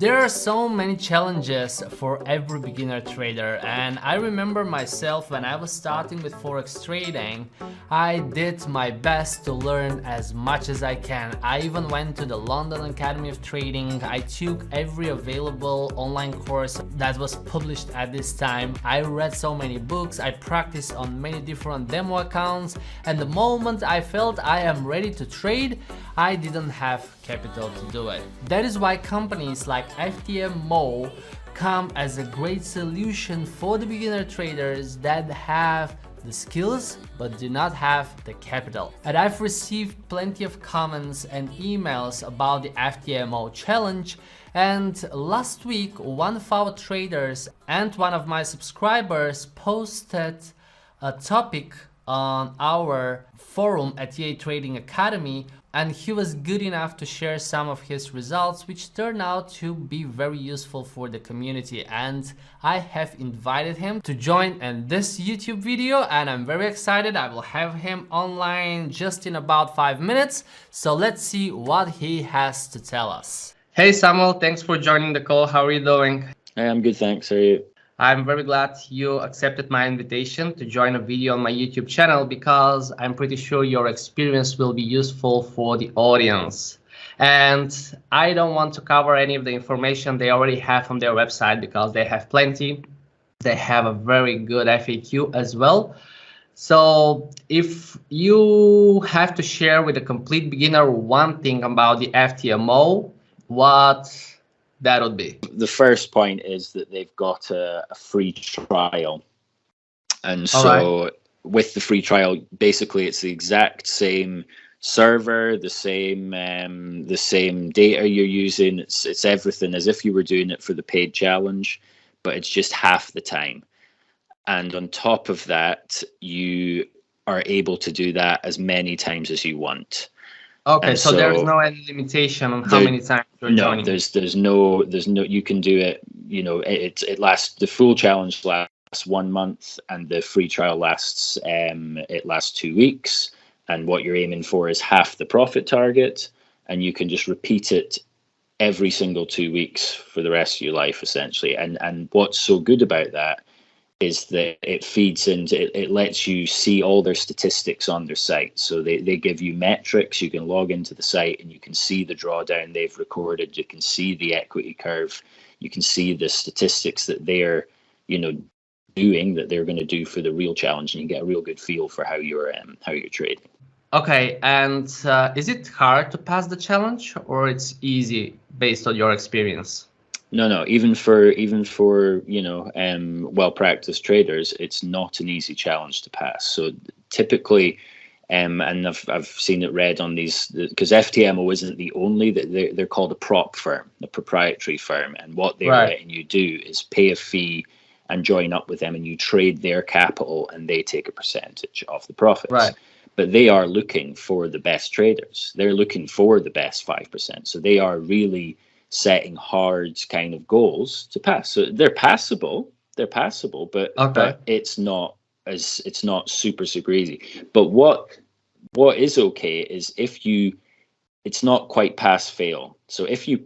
There are so many challenges for every beginner trader, and I remember myself when I was starting with forex trading. I did my best to learn as much as I can. I even went to the London Academy of Trading. I took every available online course that was published at this time. I read so many books, I practiced on many different demo accounts, and the moment I felt I am ready to trade, I didn't have capital to do it. That is why companies like FTMO come as a great solution for the beginner traders that have the skills but do not have the capital. And I've received plenty of comments and emails about the FTMO challenge, and last week one of our traders and one of my subscribers posted a topic on our forum at EA Trading Academy, and he was good enough to share some of his results, which turned out to be very useful for the community, and I have invited him to join in this YouTube video, and I'm very excited. I will have him online just in about 5 minutes, so let's see what he has to tell us. Hey Samuel, thanks for joining the call. How are you doing? Hey, I'm good, thanks. How are you? I'm very glad you accepted my invitation to join a video on my YouTube channel, because I'm pretty sure your experience will be useful for the audience. And I don't want to cover any of the information they already have on their website, because they have plenty. They have a very good FAQ as well. So if you have to share with a complete beginner one thing about the FTMO, what that would be? The first point is that they've got a free trial. And so with the free trial, basically it's the exact same server, the same data you're using. It's everything as if you were doing it for the paid challenge, but it's just half the time. And on top of that, you are able to do that as many times as you want. Okay, and so there's no any limitation on how many times you're joining? No, there's no, you can do it, you know, it lasts, the full challenge lasts 1 month and the free trial lasts, it lasts 2 weeks. And what you're aiming for is half the profit target, and you can just repeat it every single 2 weeks for the rest of your life, essentially. And what's so good about that is that it feeds into, it lets you see all their statistics on their site. So they give you metrics. You can log into the site and you can see the drawdown they've recorded. You can see the equity curve. You can see the statistics that they're, you know, doing, that they're going to do for the real challenge, and you get a real good feel for how you're trading. Okay, and is it hard to pass the challenge, or it's easy based on your experience? No, even for you know, well-practiced traders, it's not an easy challenge to pass. So typically, and I've seen it read on these, because FTMO isn't the only, they're called a prop firm, a proprietary firm, and what they're letting you do is pay a fee and join up with them, and you trade their capital, and they take a percentage of the profits. Right. But they are looking for the best traders. They're looking for the best 5%. So they are really setting hard kind of goals to pass. So they're passable, but it's not super easy. But what is okay is if you, it's not quite pass fail. So if you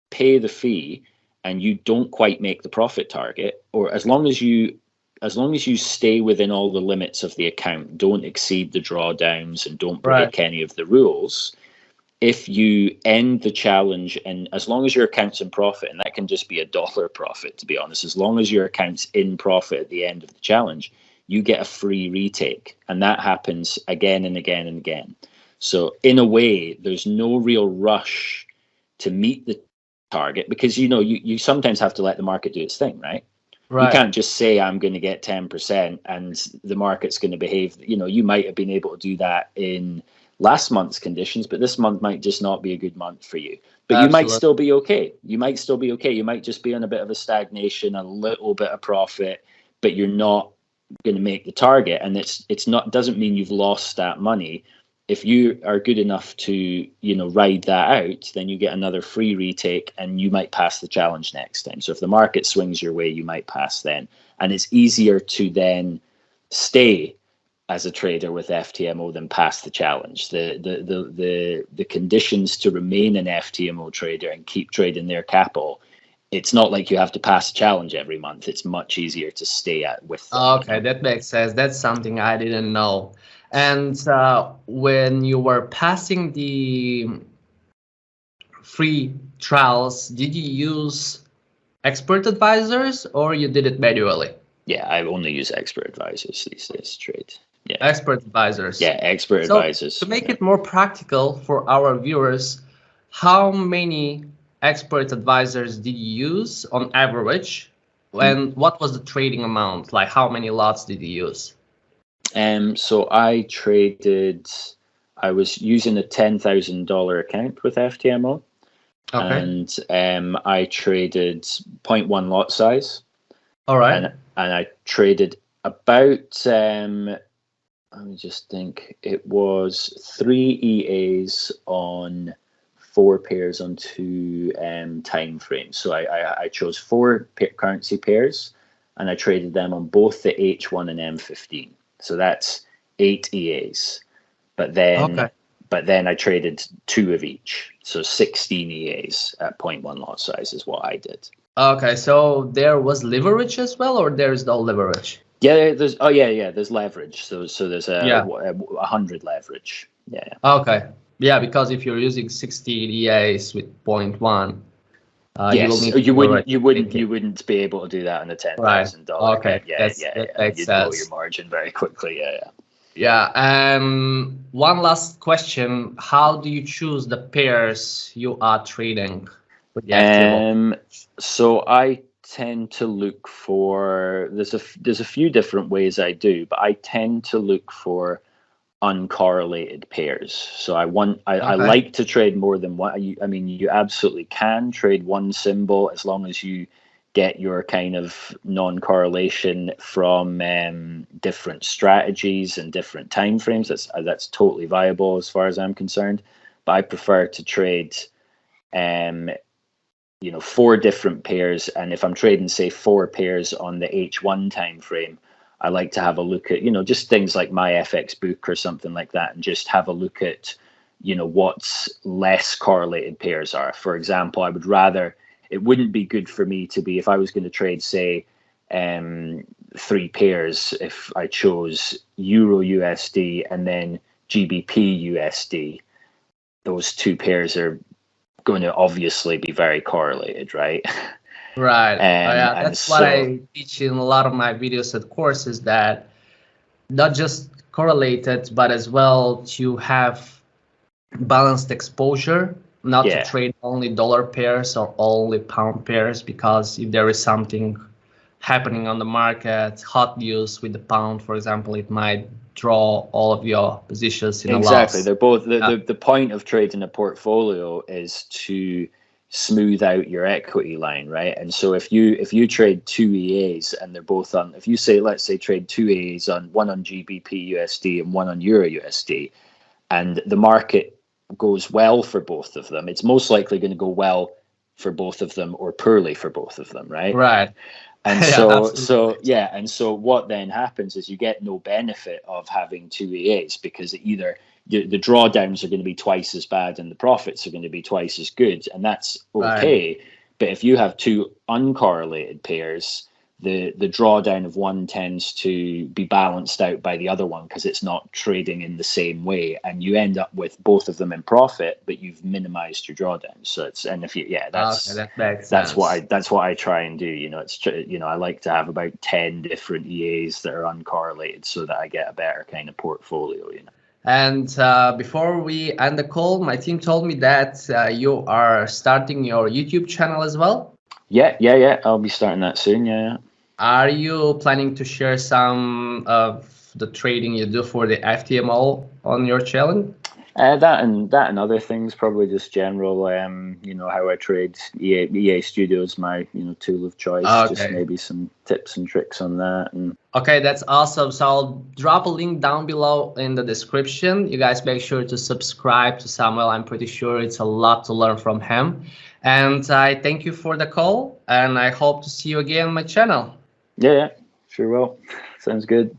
pay the fee and you don't quite make the profit target, or as long as you stay within all the limits of the account, don't exceed the drawdowns and don't break any of the rules, if you end the challenge, and as long as your account's in profit, and that can just be $1 profit, to be honest, as long as your account's in profit at the end of the challenge, you get a free retake. And that happens again and again and again. So in a way, there's no real rush to meet the target, because, you know, you sometimes have to let the market do its thing, right? You can't just say, I'm going to get 10% and the market's going to behave. You know, you might have been able to do that in last month's conditions, but this month might just not be a good month for you. But you might still be okay. You might just be on a bit of a stagnation, a little bit of profit, but you're not going to make the target. And doesn't mean you've lost that money. If you are good enough to, you know, ride that out, then you get another free retake and you might pass the challenge next time. So if the market swings your way, you might pass then. And it's easier to then stay as a trader with FTMO than pass the challenge. The conditions to remain an FTMO trader and keep trading their capital it's not like you have to pass a challenge every month. It's much easier to stay at with them. Okay, that makes sense. That's something I didn't know. And when you were passing the free trials, did you use expert advisors or you did it manually? Yeah, I only use expert advisors these days to trade. Yeah. Expert advisors. Yeah, expert So advisors. to make it more practical for our viewers, how many expert advisors did you use on average? And what was the trading amount? Like how many lots did you use? So I was using a $10,000 account with FTMO. Okay. And I traded 0.1 lot size. All right. And I traded about let me just think, it was 3 EAs on 4 pairs on 2 time frames. So I chose 4 currency pairs and I traded them on both the H1 and M15. So that's 8 EAs. But then I traded 2 of each. So 16 EAs at 0.1 lot size is what I did. Okay, so there was leverage as well, or there is no leverage? Yeah, there's leverage. So there's a 100 leverage. Yeah. Okay. Yeah, because if you're using 16 EAs with 0.1, you will need you to you wouldn't be able to do that on a $10,000. Right. Okay. That makes You'd blow sense. your margin very quickly. Yeah. Yeah. One last question: how do you choose the pairs you are trading with the FTMO? So I tend to look for there's a few different ways I do, but I tend to look for uncorrelated pairs. So I like to trade more than one. I mean, you absolutely can trade one symbol as long as you get your kind of non-correlation from different strategies and different time frames. That's totally viable as far as I'm concerned. But I prefer to trade 4 different pairs, and if I'm trading say 4 pairs on the H1 time frame, I like to have a look at just things like my FX book or something like that, and just have a look at what's less correlated pairs are. For example, it wouldn't be good for me to be, if I was going to trade say 3 pairs, if I chose Euro USD and then GBP USD, those 2 pairs are going to obviously be very correlated, right? Right. That's what I teach in a lot of my videos and courses, that not just correlated, but as well to have balanced exposure, not to trade only dollar pairs or only pound pairs, because if there is something happening on the market, hot news with the pound, for example, it might draw all of your positions in a loss. Exactly. They're both the point of trading a portfolio is to smooth out your equity line, right? And so if you trade 2 EAs and they're both on, if you say, let's say, trade 2 EAs on one on GBP USD and one on Euro USD, and the market goes well for both of them, it's most likely going to go well for both of them or poorly for both of them, right? Right. And so what then happens is you get no benefit of having 2 EAs, because either the drawdowns are going to be twice as bad and the profits are going to be twice as good, and that's okay. Right. But if you have 2 uncorrelated pairs, the drawdown of one tends to be balanced out by the other one, because it's not trading in the same way, and you end up with both of them in profit, but you've minimized your drawdowns. So that's what I try and do. I like to have about 10 different EAs that are uncorrelated so that I get a better kind of portfolio. And before we end the call, my team told me that you are starting your YouTube channel as well. Yeah. I'll be starting that soon. Yeah. Are you planning to share some of the trading you do for the FTMO on your channel? That and other things, probably just general, how I trade. EA Studios, my tool of choice. Okay. Just maybe some tips and tricks on that. Okay, that's awesome. So I'll drop a link down below in the description. You guys make sure to subscribe to Samuel. I'm pretty sure it's a lot to learn from him. And I thank you for the call, and I hope to see you again on my channel. Yeah, sure will. Sounds good.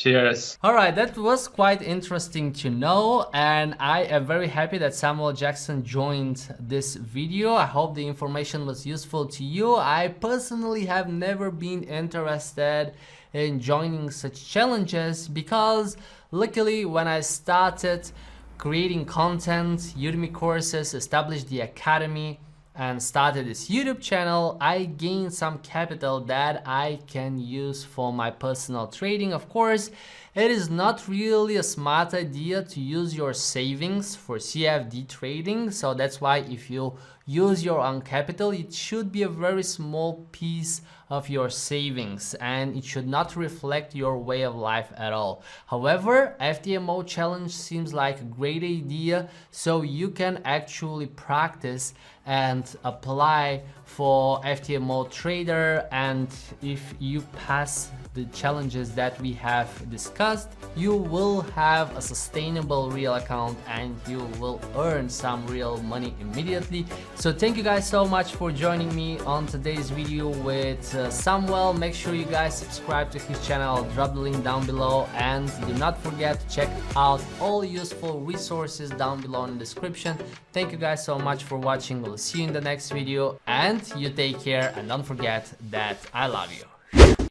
Cheers. All right, that was quite interesting to know, and I am very happy that Samuel Jackson joined this video. I hope the information was useful to you. I personally have never been interested in joining such challenges because luckily when I started creating content, Udemy courses, established the academy, and started this YouTube channel, I gained some capital that I can use for my personal trading. Of course, it is not really a smart idea to use your savings for CFD trading. So that's why if you use your own capital, it should be a very small piece of your savings and it should not reflect your way of life at all. However, FTMO challenge seems like a great idea, so you can actually practice and apply for FTMO trader, and if you pass the challenges that we have discussed, you will have a sustainable real account and you will earn some real money immediately. So thank you guys so much for joining me on today's video with Samuel. Make sure you guys subscribe to his channel. I'll drop the link down below, and do not forget to check out all useful resources down below in the description. Thank you guys so much for watching. We'll see you in the next video, and you take care, and don't forget that I love you.